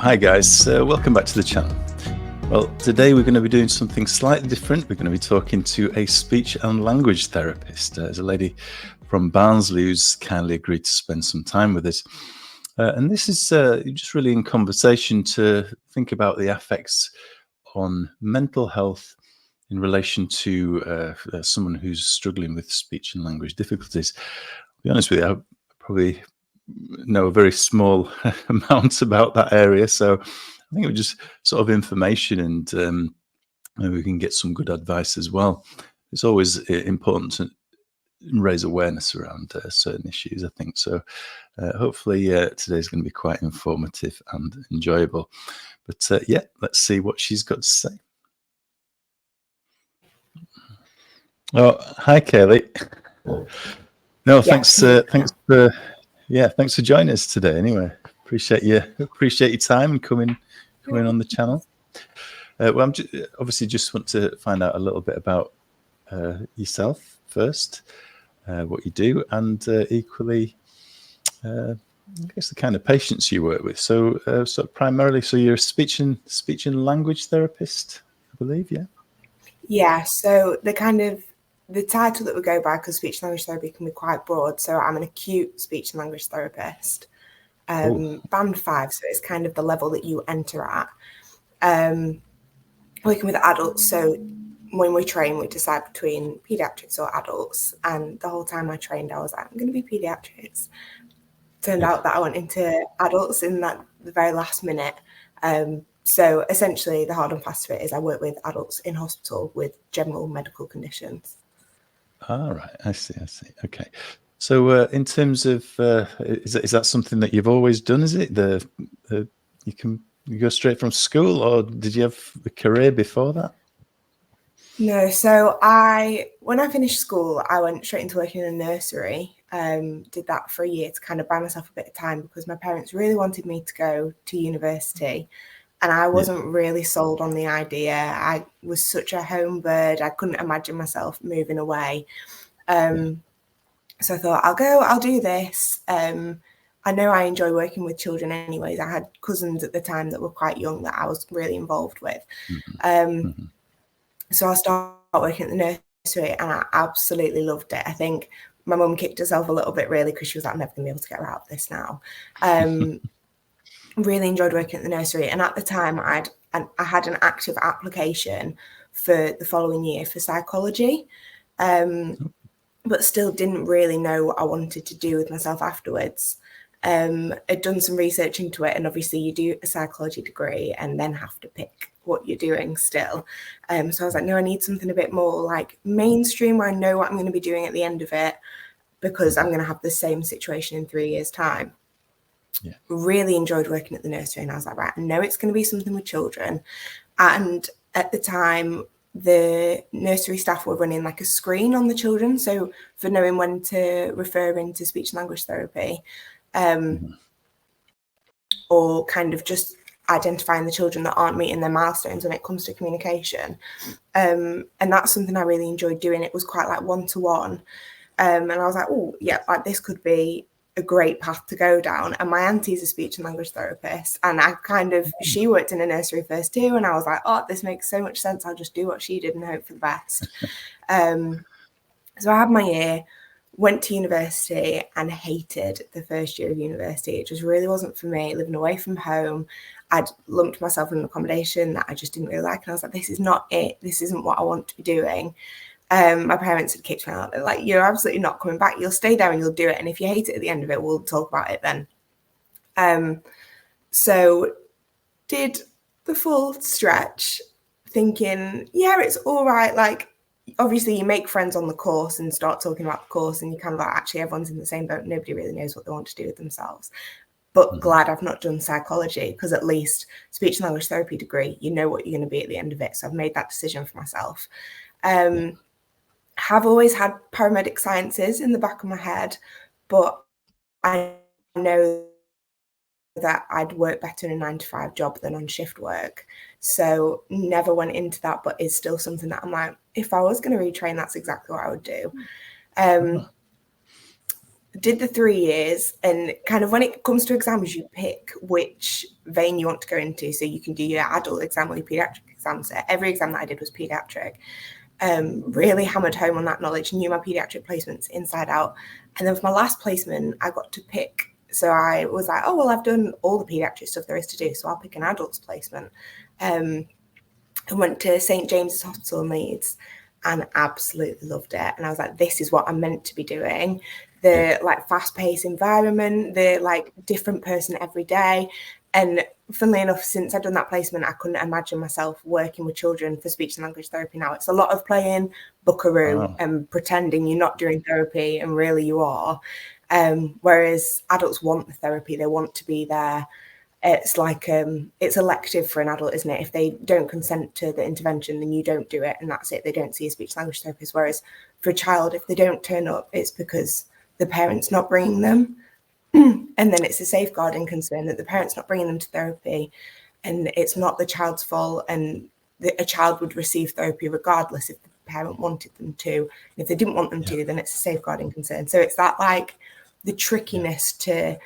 Hi guys, welcome back to the channel. Well, today we're going to be doing something slightly different. We're going to be talking to a speech and language therapist. There's a lady from Barnsley who's kindly agreed to spend some time with us. And this is just really in conversation to think about the effects on mental health in relation to someone who's struggling with speech and language difficulties. To be honest with you, I probably know a very small amount about that area, so I think it was just sort of information, and maybe we can get some good advice as well. It's always important to raise awareness around certain issues, I think. So hopefully today's going to be quite informative and enjoyable. But yeah, let's see what she's got to say. Oh, hi, Kayleigh. No, thanks for joining us today. Anyway, appreciate your time and coming on the channel. Well, I'm obviously just want to find out a little bit about yourself first, what you do, and equally, I guess the kind of patients you work with. So primarily, you're a speech and language therapist, I believe, yeah. Yeah. So the title that we go by, because speech and language therapy can be quite broad. So I'm an acute speech and language therapist, band 5. So it's kind of the level that you enter at. Working with adults. So when we train, we decide between pediatrics or adults. And the whole time I trained, I was like, I'm going to be pediatrics. Turned out that I went into adults in the very last minute. So essentially, the hard and fast of it is I work with adults in hospital with general medical conditions. All right, I see. Okay. So in terms of, is that something that you've always done? Is it you go straight from school, or did you have a career before that? No. So when I finished school, I went straight into working in a nursery. Did that for a year to kind of buy myself a bit of time, because my parents really wanted me to go to university. And I wasn't really sold on the idea. I was such a home bird. I couldn't imagine myself moving away. So I thought, I'll do this. I know I enjoy working with children anyways. I had cousins at the time that were quite young that I was really involved with. So I started working at the nursery and I absolutely loved it. I think my mum kicked herself a little bit, really, because she was like, I'm never going to be able to get her out of this now. Really enjoyed working at the nursery. And at the time, I had an active application for the following year for psychology, but still didn't really know what I wanted to do with myself afterwards. I'd done some research into it, and obviously you do a psychology degree and then have to pick what you're doing still. So I was like, no, I need something a bit more like mainstream, where I know what I'm going to be doing at the end of it, because I'm going to have the same situation in 3 years' time. Yeah. Really enjoyed working at the nursery, and I was like, right, I know it's going to be something with children. And at the time, the nursery staff were running like a screen on the children, so for knowing when to refer into speech and language therapy, or kind of just identifying the children that aren't meeting their milestones when it comes to communication. And that's something I really enjoyed doing. It was quite like one-to-one. And I was like, oh yeah, like this could be a great path to go down. And my auntie's a speech and language therapist, and she worked in a nursery first too, and I was like, oh, this makes so much sense. I'll just do what she did and hope for the best. So I had my year, went to university, and hated the first year of university. It just really wasn't for me. Living away from home, I'd lumped myself in an accommodation that I just didn't really like, and I was like, this is not it. This isn't what I want to be doing. My parents had kicked me out. They're like, you're absolutely not coming back. You'll stay there and you'll do it. And if you hate it at the end of it, we'll talk about it then. So did the full stretch, thinking, yeah, it's all right. Like, obviously you make friends on the course and start talking about the course, and you kind of like, actually everyone's in the same boat. Nobody really knows what they want to do with themselves. But glad I've not done psychology, because at least speech and language therapy degree, you know what you're going to be at the end of it. So I've made that decision for myself. Have always had paramedic sciences in the back of my head, but I know that I'd work better in a 9-to-5 job than on shift work. So never went into that, but it's still something that I'm like, if I was going to retrain, that's exactly what I would do. did the 3 years, and kind of when it comes to exams, you pick which vein you want to go into. So you can do your adult exam or your pediatric exam. So every exam that I did was pediatric. Really hammered home on that knowledge, knew my pediatric placements inside out. And then for my last placement, I got to pick. So I was like, oh, well, I've done all the pediatric stuff there is to do, so I'll pick an adult's placement. I went to St. James's Hospital in Leeds and absolutely loved it. And I was like, this is what I'm meant to be doing. The like fast-paced environment, the like different person every day. And funnily enough, since I've done that placement, I couldn't imagine myself working with children for speech and language therapy now. It's a lot of playing buckaroo and pretending you're not doing therapy and really you are. Whereas adults want the therapy, they want to be there. It's like it's elective for an adult, isn't it? If they don't consent to the intervention, then you don't do it, and that's it. They don't see a speech language therapist. Whereas for a child, if they don't turn up, it's because the parent's not bringing them. And then it's a safeguarding concern that the parent's not bringing them to therapy, and it's not the child's fault, and a child would receive therapy regardless if the parent wanted them to. And if they didn't want them to, then it's a safeguarding concern. So it's that like the trickiness to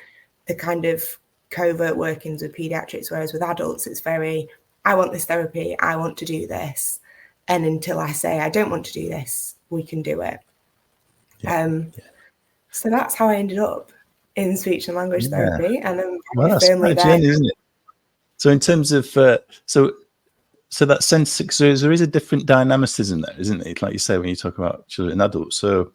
the kind of covert workings with pediatrics, whereas with adults, it's very, I want this therapy, I want to do this. And until I say I don't want to do this, we can do it. So that's how I ended up in speech and language therapy, and I'm that's firmly quite a there. journey, isn't it? So in terms of so that sense, so there is a different dynamicism there, isn't it? Like you say, when you talk about children and adults, so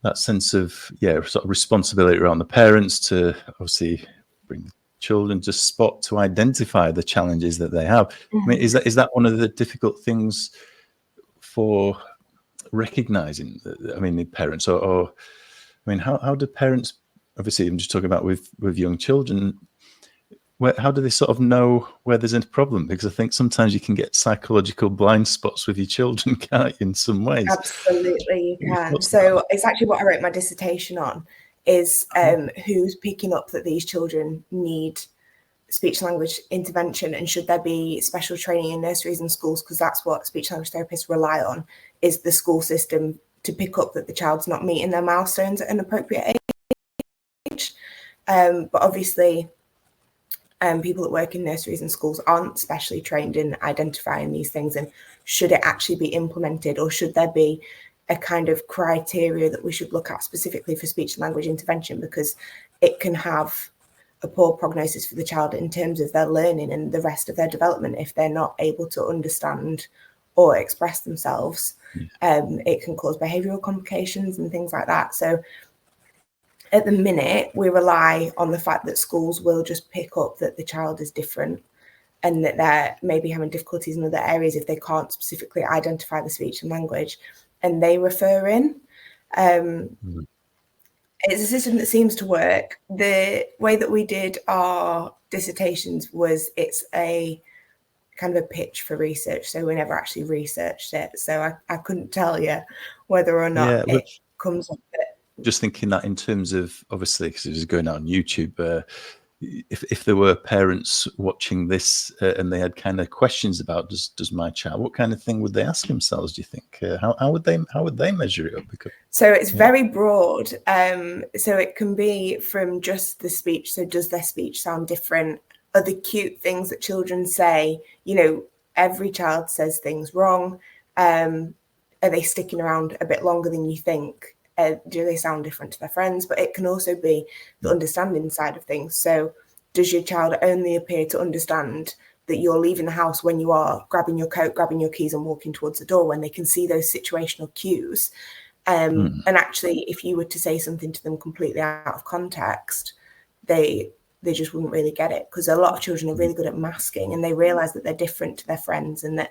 that sense of sort of responsibility around the parents to obviously bring the children to spot, to identify the challenges that they have. I mean, is that one of the difficult things for recognizing? I mean, the parents, or I mean, how do parents? Obviously, I'm just talking about with young children. How do they sort of know where there's a problem? Because I think sometimes you can get psychological blind spots with your children, can't you, in some ways? Absolutely, you can. So it's actually what I wrote my dissertation on, is who's picking up that these children need speech language intervention, and should there be special training in nurseries and schools, because that's what speech language therapists rely on, is the school system to pick up that the child's not meeting their milestones at an appropriate age. But obviously, people that work in nurseries and schools aren't specially trained in identifying these things, and should it actually be implemented, or should there be a kind of criteria that we should look at specifically for speech and language intervention, because it can have a poor prognosis for the child in terms of their learning and the rest of their development if they're not able to understand or express themselves. It can cause behavioural complications and things like that. So at the minute, we rely on the fact that schools will just pick up that the child is different and that they're maybe having difficulties in other areas if they can't specifically identify the speech and language, and they refer in. It's a system that seems to work. The way that we did our dissertations was, it's a kind of a pitch for research, so we never actually researched it. So I couldn't tell you whether or not it comes up. Just thinking that in terms of, obviously, because it was going out on YouTube, if there were parents watching this and they had kind of questions about does my child, what kind of thing would they ask themselves, do you think? How would they measure it up? Because, so it's very broad. So it can be from just the speech. So does their speech sound different? Are the cute things that children say? You know, every child says things wrong. Are they sticking around a bit longer than you think? Do they sound different to their friends? But it can also be the understanding side of things. So does your child only appear to understand that you're leaving the house when you are grabbing your coat, grabbing your keys and walking towards the door, when they can see those situational cues? And actually, if you were to say something to them completely out of context, they just wouldn't really get it, because a lot of children are really good at masking, and they realize that they're different to their friends, and that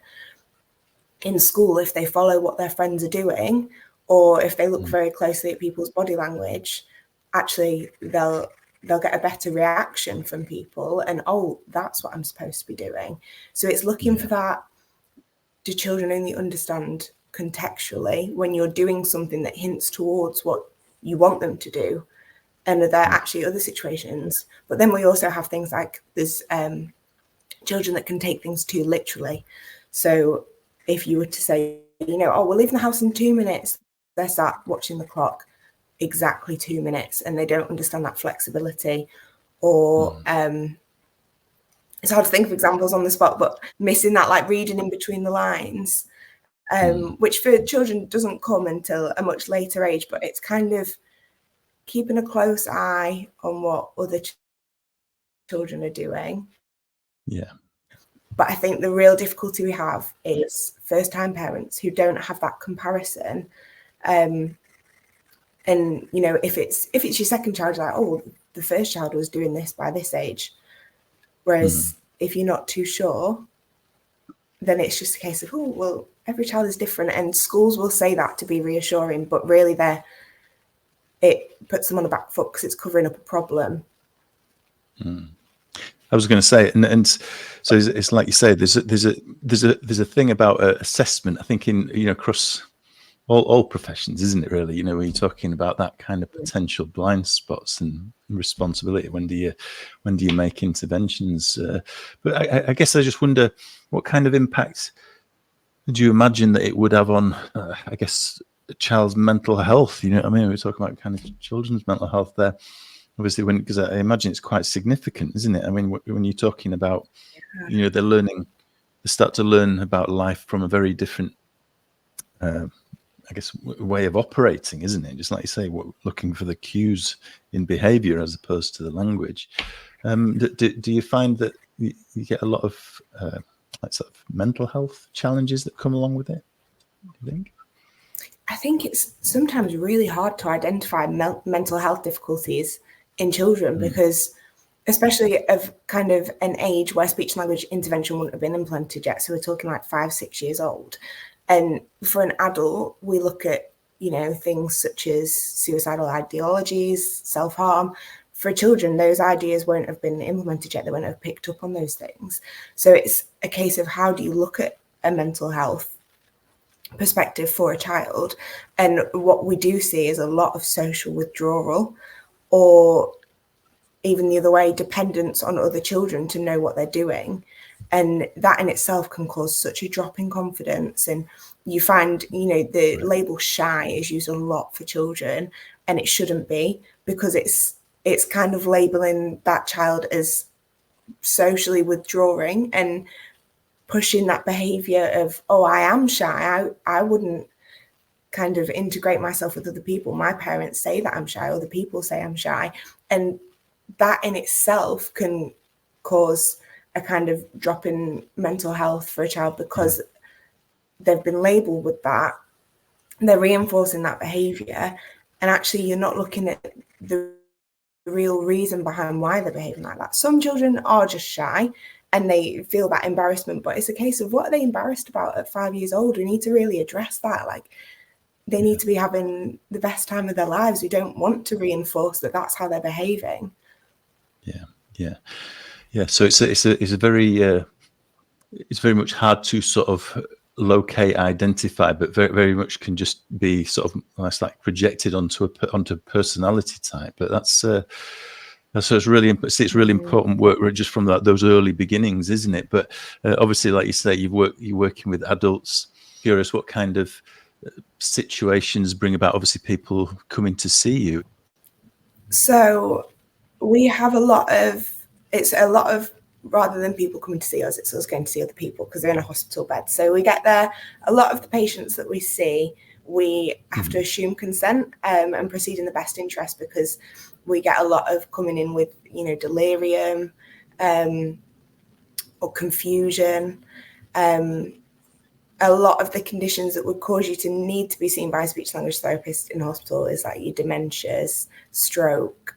in school, if they follow what their friends are doing, or if they look very closely at people's body language, actually they'll get a better reaction from people, and that's what I'm supposed to be doing. So it's looking for that. Do children only understand contextually when you're doing something that hints towards what you want them to do? And are there actually other situations? But then we also have things like there's children that can take things too literally. So if you were to say, we're leaving the house in 2 minutes, they start watching the clock. exactly 2 minutes, and they don't understand that flexibility, or it's hard to think of examples on the spot, but missing that like reading in between the lines, which for children doesn't come until a much later age, but it's kind of keeping a close eye on what other children are doing. Yeah. But I think the real difficulty we have is first-time parents who don't have that comparison. And you know, if it's your second child, like, oh, the first child was doing this by this age. Whereas if you're not too sure, then it's just a case of, oh, well, every child is different, and schools will say that to be reassuring, but really it puts them on the back foot because it's covering up a problem. I was going to say, and so it's like you say, there's a thing about assessment. I think in, you know, across all professions, isn't it? Really, you know, when you're talking about that kind of potential blind spots and responsibility, when do you make interventions? But I guess I just wonder, what kind of impact do you imagine that it would have on, I guess, a child's mental health? You know what I mean? We're talking about kind of children's mental health there. Obviously, because I imagine it's quite significant, isn't it? I mean, when you're talking about, you know, they start to learn about life from a very different, I guess, way of operating, isn't it? Just like you say, looking for the cues in behaviour as opposed to the language. Do you find that you get a lot of like sort of mental health challenges that come along with it? Do you think? I think it's sometimes really hard to identify mental health difficulties in children, because especially of kind of an age where speech and language intervention wouldn't have been implemented yet. So we're talking like 5-6 years old. And for an adult, we look at, you know, things such as suicidal ideologies, self-harm. For children, those ideas won't have been implemented yet. They won't have picked up on those things. So it's a case of, how do you look at a mental health perspective for a child? And what we do see is a lot of social withdrawal, or even the other way, dependence on other children to know what they're doing. And that in itself can cause such a drop in confidence. And you find, you know, the label shy is used a lot for children, and it shouldn't be, because it's kind of labeling that child as socially withdrawing and pushing that behavior of, oh, I am shy. I wouldn't kind of integrate myself with other people. My parents say that I'm shy, other people say I'm shy. And that in itself can cause a kind of drop in mental health for a child, because they've been labeled with that. They're reinforcing that behavior, and actually you're not looking at the real reason behind why they're behaving like that. Some children are just shy and they feel that embarrassment, but it's a case of, what are they embarrassed about at 5 years old? We need to really address that. Like, they need to be having the best time of their lives. We don't want to reinforce that that's how they're behaving. Yeah. So it's very much hard to sort of locate, identify, but very, very much can just be sort of almost like projected onto personality type. But that's it's really important work just from those early beginnings, isn't it? But obviously, like you say, you're working with adults. Curious what kind of situations bring about, obviously, people coming to see you. So we have a lot of rather than people coming to see us, it's us going to see other people, because they're in a hospital bed. So we get there, a lot of the patients that we see, we have to assume consent and proceed in the best interest, because we get a lot of coming in with, you know, delirium or confusion. A lot of the conditions that would cause you to need to be seen by a speech language therapist in hospital is like your dementias, stroke,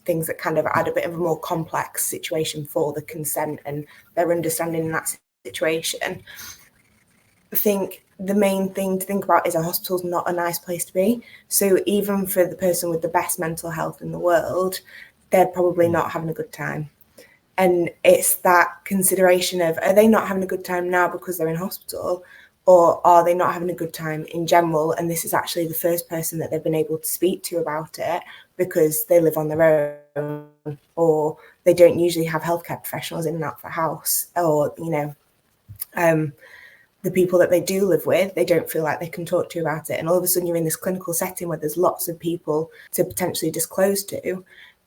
things that kind of add a bit of a more complex situation for the consent and their understanding in that situation. I think the main thing to think about is a hospital's not a nice place to be. So even for the person with the best mental health in the world, they're probably not having a good time. And it's that consideration of, are they not having a good time now because they're in hospital, or are they not having a good time in general? And this is actually the first person that they've been able to speak to about it because they live on their own, or they don't usually have healthcare professionals in and out of the house, or, you know, the people that they do live with, they don't feel like they can talk to you about it. And all of a sudden you're in this clinical setting where there's lots of people to potentially disclose to,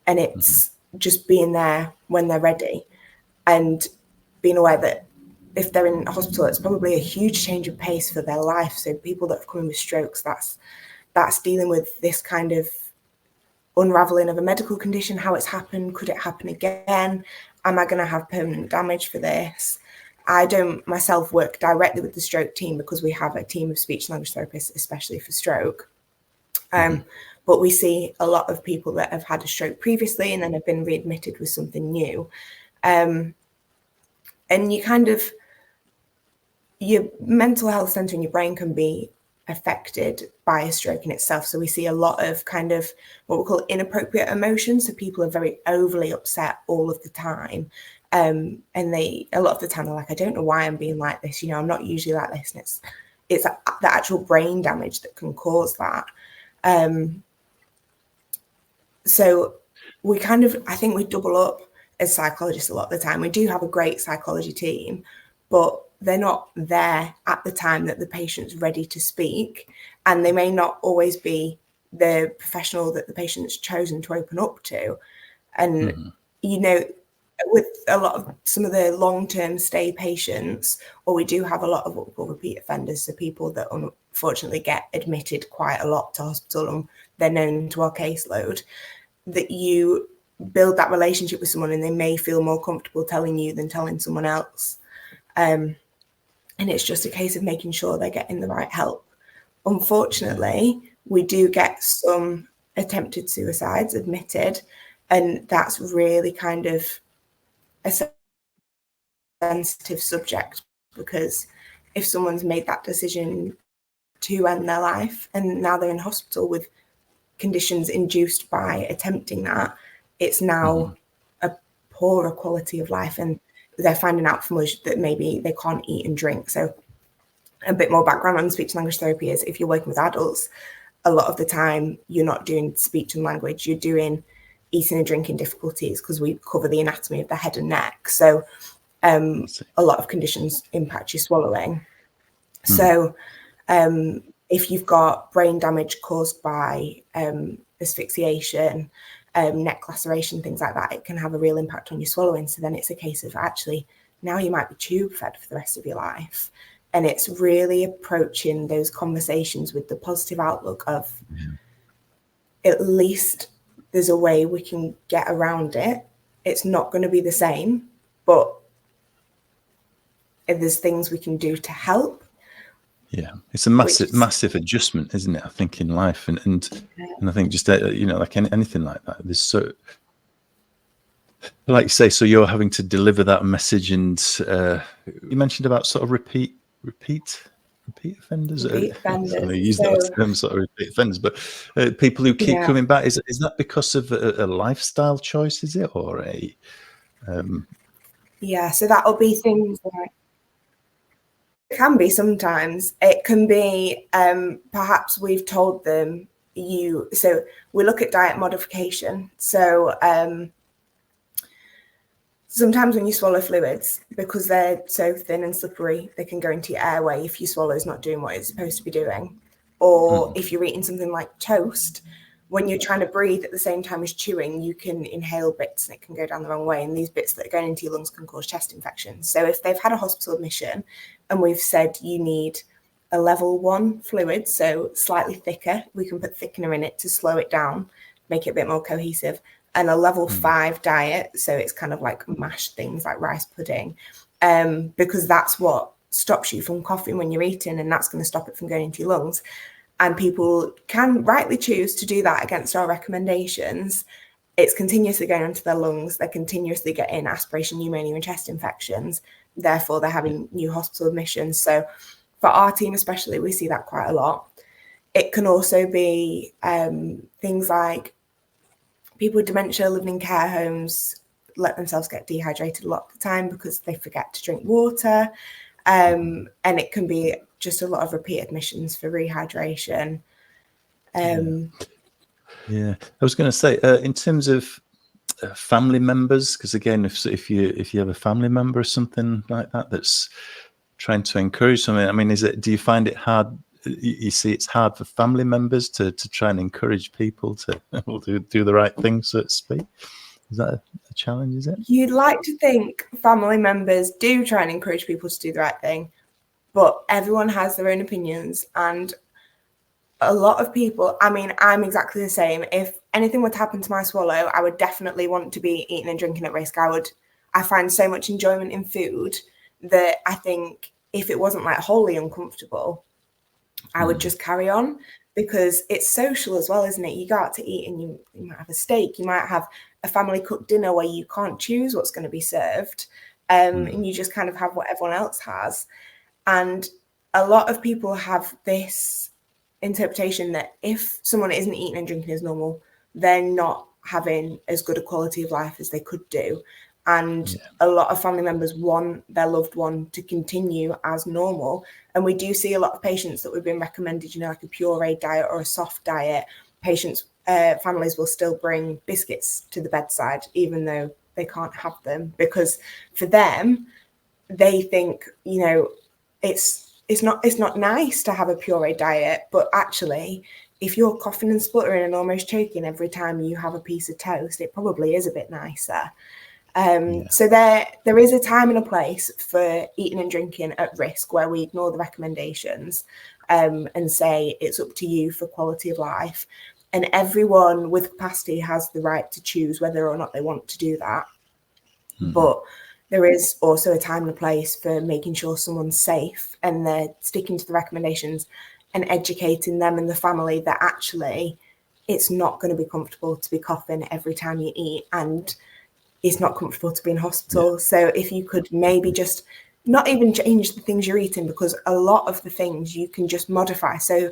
and it's just being there when they're ready and being aware that if they're in hospital, it's probably a huge change of pace for their life. So people that have come in with strokes, that's dealing with this kind of unraveling of a medical condition, how it's happened, could it happen again? Am I going to have permanent damage for this? I don't myself work directly with the stroke team because we have a team of speech and language therapists, especially for stroke. But we see a lot of people that have had a stroke previously and then have been readmitted with something new. And you kind of, your mental health center in your brain can be affected by a stroke in itself. So we see a lot of kind of what we call inappropriate emotions. So people are very overly upset all of the time. And they, a lot of the time, they're like, I don't know why I'm being like this. You know, I'm not usually like this. And it's the actual brain damage that can cause that. So we kind of, I think we double up as psychologists a lot of the time. We do have a great psychology team, but they're not there at the time that the patient's ready to speak. And they may not always be the professional that the patient's chosen to open up to. And, you know, with a lot of some of the long-term stay patients, or we do have a lot of what we call repeat offenders, so people that unfortunately get admitted quite a lot to hospital and they're known to our caseload, that you build that relationship with someone and they may feel more comfortable telling you than telling someone else. And it's just a case of making sure they're getting the right help. Unfortunately, we do get some attempted suicides admitted, and that's really kind of a sensitive subject, because if someone's made that decision to end their life and now they're in hospital with conditions induced by attempting that, it's now a poorer quality of life, and they're finding out from us that maybe they can't eat and drink. So a bit more background on speech and language therapy is if you're working with adults, a lot of the time you're not doing speech and language, you're doing eating and drinking difficulties, because we cover the anatomy of the head and neck. So a lot of conditions impact your swallowing. So if you've got brain damage caused by asphyxiation, neck laceration, things like that, it can have a real impact on your swallowing. So then it's a case of actually now you might be tube fed for the rest of your life. And it's really approaching those conversations with the positive outlook of at least there's a way we can get around it. It's not going to be the same, but if there's things we can do to help. Yeah, it's a massive adjustment, isn't it? I think in life, and I think just you know, like anything like that, there's so, like you say, so you're having to deliver that message, and you mentioned about sort of repeat offenders. Repeat offenders. I use that term, sort of repeat offenders, but people who keep coming back. Is that because of a lifestyle choice? Is it, or a? Yeah, so that'll be things like. It can be sometimes. It can be perhaps we've told them so we look at diet modification. So sometimes when you swallow fluids, because they're so thin and slippery, they can go into your airway if your swallow's not doing what it's supposed to be doing. Or if you're eating something like toast, when you're trying to breathe at the same time as chewing, you can inhale bits and it can go down the wrong way. And these bits that are going into your lungs can cause chest infections. So if they've had a hospital admission and we've said you need a level 1 fluid, so slightly thicker, we can put thickener in it to slow it down, make it a bit more cohesive, and a level 5 diet, so it's kind of like mashed things like rice pudding, because that's what stops you from coughing when you're eating, and that's going to stop it from going into your lungs. And people can rightly choose to do that against our recommendations. It's continuously going into their lungs. They're continuously getting aspiration pneumonia and chest infections. Therefore, they're having new hospital admissions. So for our team especially, we see that quite a lot. It can also be things like people with dementia living in care homes let themselves get dehydrated a lot of the time because they forget to drink water. And it can be just a lot of repeat admissions for rehydration. Yeah, I was going to say in terms of family members, because again, if you have a family member or something like that that's trying to encourage something? I mean, do you find it hard? You see it's hard for family members to try and encourage people to do the right thing, so to speak? Is that a challenge, is it? You'd like to think family members do try and encourage people to do the right thing, but everyone has their own opinions. And a lot of people, I mean, I'm exactly the same. If anything would happen to my swallow, I would definitely want to be eating and drinking at risk. I find so much enjoyment in food that I think if it wasn't like wholly uncomfortable, I would just carry on, because it's social as well, isn't it? You go out to eat and you might have a steak, you might have a family cooked dinner where you can't choose what's going to be served, and you just kind of have what everyone else has. And a lot of people have this interpretation that if someone isn't eating and drinking as normal, they're not having as good a quality of life as they could do. And a lot of family members want their loved one to continue as normal. And we do see a lot of patients that we've been recommended, like a pureed diet or a soft diet. Families will still bring biscuits to the bedside, even though they can't have them, because for them, they think, it's not nice to have a pureed diet, but actually, if you're coughing and spluttering and almost choking every time you have a piece of toast, it probably is a bit nicer. So there is a time and a place for eating and drinking at risk where we ignore the recommendations and say it's up to you for quality of life. And everyone with capacity has the right to choose whether or not they want to do that. But there is also a time and a place for making sure someone's safe and they're sticking to the recommendations and educating them and the family that actually it's not going to be comfortable to be coughing every time you eat, and it's not comfortable to be in hospital. So if you could maybe just not even change the things you're eating, because a lot of the things you can just modify. So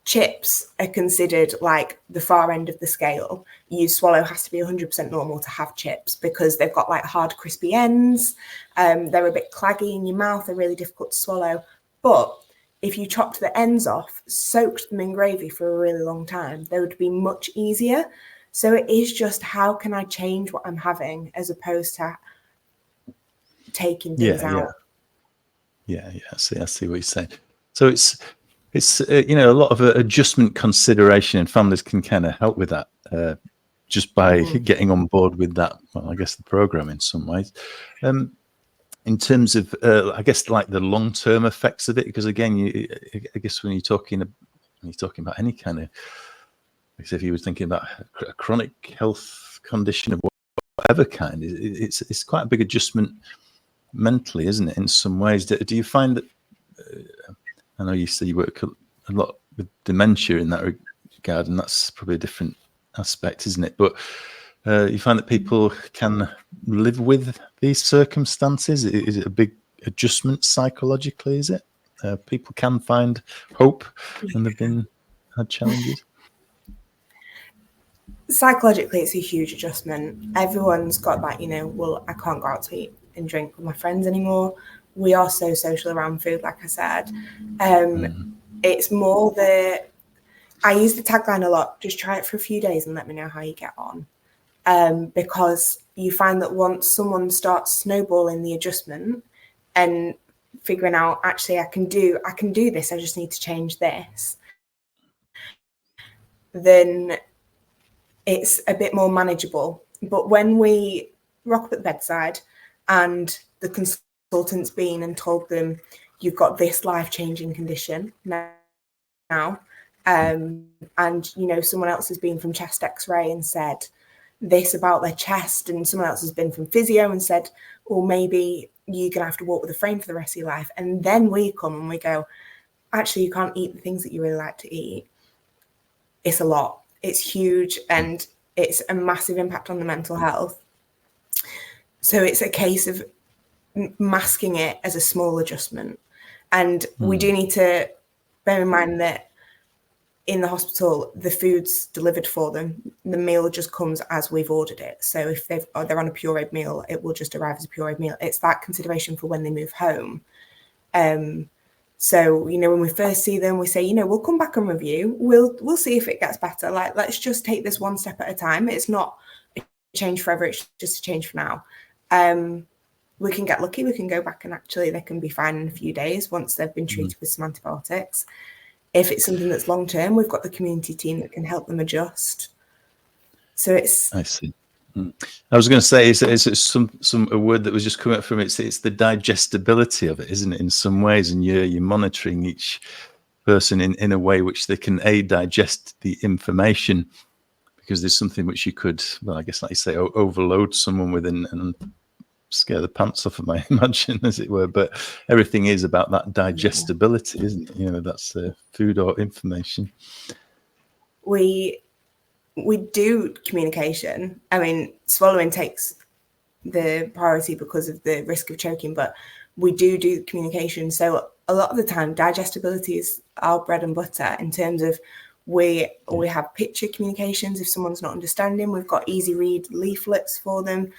chips are considered like the far end of the scale. Your swallow has to be 100% normal to have chips, because they've got like hard, crispy ends. They're a bit claggy in your mouth. They're really difficult to swallow. But if you chopped the ends off, soaked them in gravy for a really long time, they would be much easier. So it is just, how can I change what I'm having as opposed to taking things out? Yeah. I see what you're saying. So it's a lot of adjustment consideration, and families can kind of help with that just by getting on board with that. Well, I guess the program in some ways. In terms of, I guess, like the long-term effects of it, because again, I guess when you're talking about any kind of, if you were thinking about a chronic health condition of whatever kind, it's quite a big adjustment mentally, isn't it? In some ways, do you find that? I know you say you work a lot with dementia in that regard, and that's probably a different aspect, isn't it? But you find that people can live with these circumstances? Is it a big adjustment psychologically? Is it? People can find hope when they've had challenges? Psychologically, it's a huge adjustment. Everyone's got that, well, I can't go out to eat and drink with my friends anymore. We are so social around food, like I said. It's more that I use the tagline a lot, just try it for a few days and let me know how you get on. Because you find that once someone starts snowballing the adjustment and figuring out, actually, I can do this, I just need to change this, then it's a bit more manageable. But when we rock up at the bedside and the consultant's been and told them, you've got this life-changing condition now, and someone else has been from chest x-ray and said this about their chest, and someone else has been from physio and said, well, maybe you're gonna have to walk with a frame for the rest of your life, and then we come and we go, actually, you can't eat the things that you really like to eat. It's a lot. It's huge, and it's a massive impact on the mental health. So it's a case of masking it as a small adjustment. And we do need to bear in mind that in the hospital, the food's delivered for them. The meal just comes as we've ordered it. So if they're on a pureed meal, it will just arrive as a pureed meal. It's that consideration for when they move home. So, when we first see them, we say, we'll come back and review. We'll see if it gets better. Like, let's just take this one step at a time. It's not a change forever. It's just a change for now. we can get lucky. We can go back and actually they can be fine in a few days once they've been treated with some antibiotics. If it's something that's long term, we've got the community team that can help them adjust. So it's. I see. I was going to say, is a word that was just coming up from it. It's the digestibility of it, isn't it? In some ways, and you're monitoring each person in a way which they can digest the information, because there's something which you could, well, I guess, like you say, overload someone with and scare the pants off them, I imagine, as it were. But everything is about that digestibility, isn't it? That's food or information. We do communication. I mean, swallowing takes the priority because of the risk of choking, but we do communication. So a lot of the time, digestibility is our bread and butter in terms of we have picture communications. If someone's not understanding, we've got easy read leaflets for them.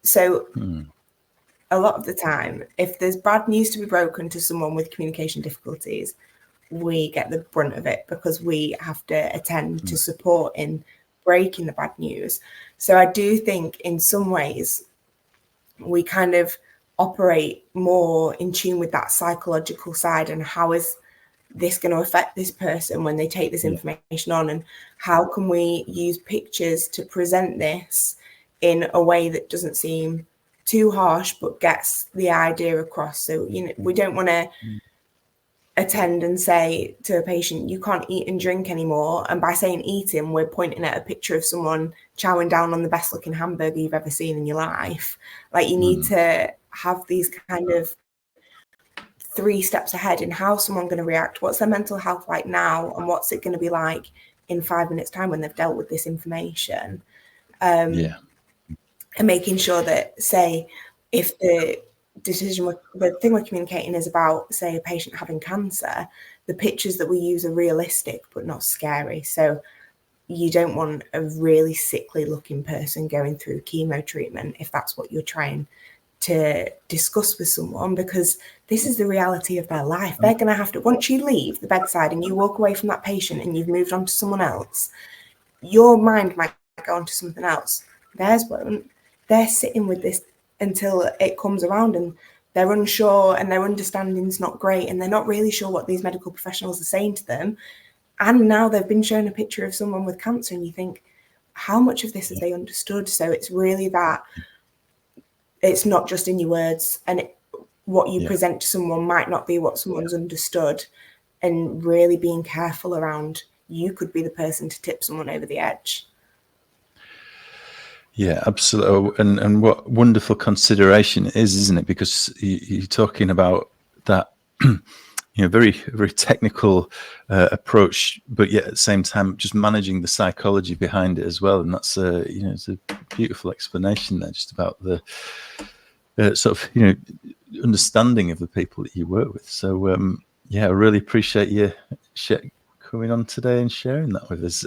So a lot of the time, if there's bad news to be broken to someone with communication difficulties, we get the brunt of it because we have to attend to support in breaking the bad news. So I do think in some ways we kind of operate more in tune with that psychological side, and how is this going to affect this person when they take this information on, and how can we use pictures to present this in a way that doesn't seem too harsh but gets the idea across. So we don't want to attend and say to a patient, you can't eat and drink anymore, and by saying eating, we're pointing at a picture of someone chowing down on the best looking hamburger you've ever seen in your life. Like, you need to have these kind of 3 steps ahead in how someone's going to react, what's their mental health like now, and what's it going to be like in 5 minutes time when they've dealt with this information. And making sure that, say, if the thing we're communicating is about, say, a patient having cancer, the pictures that we use are realistic but not scary. So you don't want a really sickly looking person going through chemo treatment if that's what you're trying to discuss with someone, because this is the reality of their life. They're going to have to, once you leave the bedside and you walk away from that patient and you've moved on to someone else, your mind might go on to something else. Theirs won't. They're sitting with this until it comes around, and they're unsure and their understanding's not great, and they're not really sure what these medical professionals are saying to them. And now they've been shown a picture of someone with cancer, and you think, how much of this have they understood? So it's really that it's not just in your words, and what you present to someone might not be what someone's understood, and really being careful around, you could be the person to tip someone over the edge. Yeah, absolutely. And what wonderful consideration it is, isn't it? Because you're talking about that, very, very technical approach, but yet at the same time, just managing the psychology behind it as well. And that's, it's a beautiful explanation there, just about the sort of, understanding of the people that you work with. So, I really appreciate you coming on today and sharing that with us.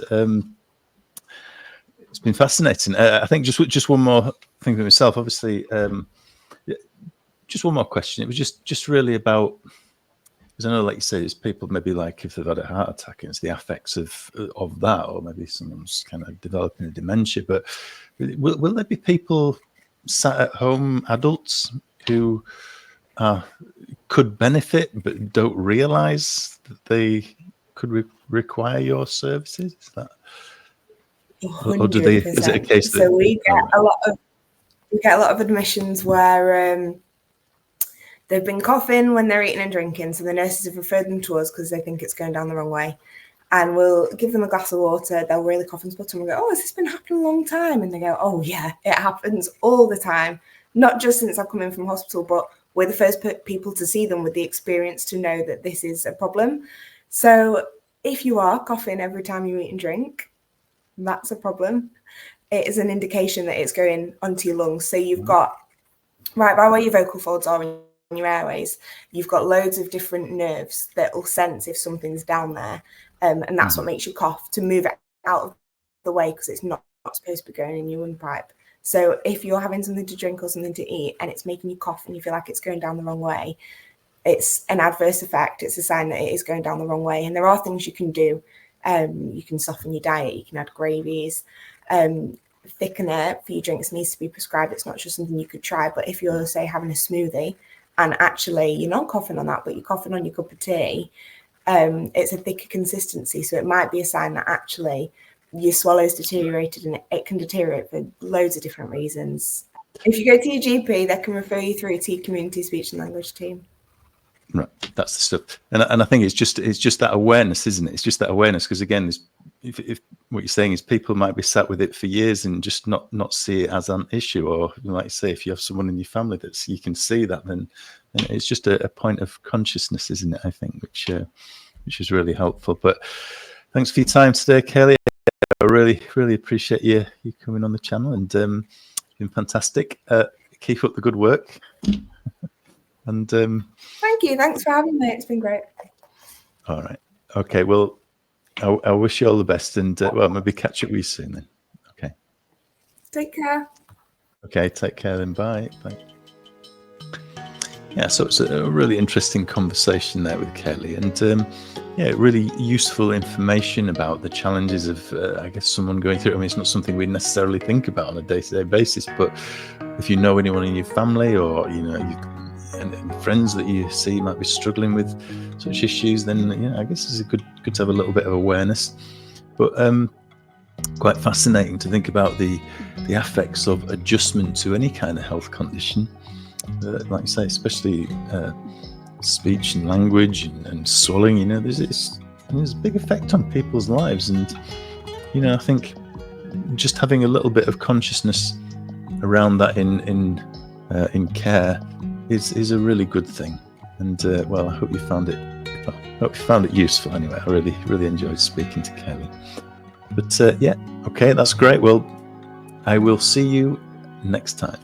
It's been fascinating. I think just one more thing for myself. Obviously, just one more question. It was just really about, because I know, like you say, it's people maybe like if they've had a heart attack, and it's the effects of that, or maybe someone's kind of developing a dementia. But will there be people sat at home, adults, who could benefit but don't realise that they could require your services? Is that? 100%. Or do they? Is it a case that? So we get a lot of admissions where they've been coughing when they're eating and drinking, so the nurses have referred them to us because they think it's going down the wrong way, and we'll give them a glass of water. They'll really cough and sputter, and we go, "Oh, has this been happening a long time?" And they go, "Oh yeah, it happens all the time. Not just since I've come in from hospital, but we're the first people to see them with the experience to know that this is a problem." So if you are coughing every time you eat and drink, that's a problem. It is an indication that it's going onto your lungs. So you've got, right by where your vocal folds are in your airways, you've got loads of different nerves that will sense if something's down there. And that's what makes you cough, to move it out of the way, because it's not supposed to be going in your windpipe. So if you're having something to drink or something to eat and it's making you cough and you feel like it's going down the wrong way, it's an adverse effect. It's a sign that it is going down the wrong way. And there are things you can do. You can soften your diet, you can add gravies. thickener for your drinks needs to be prescribed. It's not just something you could try. But if you're, say, having a smoothie and actually you're not coughing on that, but you're coughing on your cup of tea, it's a thicker consistency. So it might be a sign that actually your swallow's deteriorated, and it can deteriorate for loads of different reasons. If you go to your GP, they can refer you through to your community speech and language team. Right, that's the stuff, and I think it's just that awareness, isn't it? It's just that awareness, because again, if what you're saying is people might be sat with it for years and just not see it as an issue, or like you say, if you have someone in your family that you can see that, then it's just a point of consciousness, isn't it? I think, which is really helpful. But thanks for your time today, Kayleigh. I really appreciate you coming on the channel, and it's been fantastic. Keep up the good work. And thank you. Thanks for having me. It's been great. All right. Okay. Well, I wish you all the best, and well, maybe catch up with you soon then. Okay. Take care. Okay. Take care then. Bye. Bye. Yeah. So it's a really interesting conversation there with Kayleigh, and yeah, really useful information about the challenges of, I guess, someone going through. I mean, it's not something we necessarily think about on a day-to-day basis, but if you know anyone in your family, or and friends that you see might be struggling with such issues, then I guess it's good to have a little bit of awareness. But quite fascinating to think about the effects of adjustment to any kind of health condition, like you say, especially speech and language and swallowing. There's a big effect on people's lives, and I think just having a little bit of consciousness around that in care is a really good thing. And well, I hope you found it useful anyway. I really enjoyed speaking to Kayleigh. But yeah, okay, that's great. Well, I will see you next time.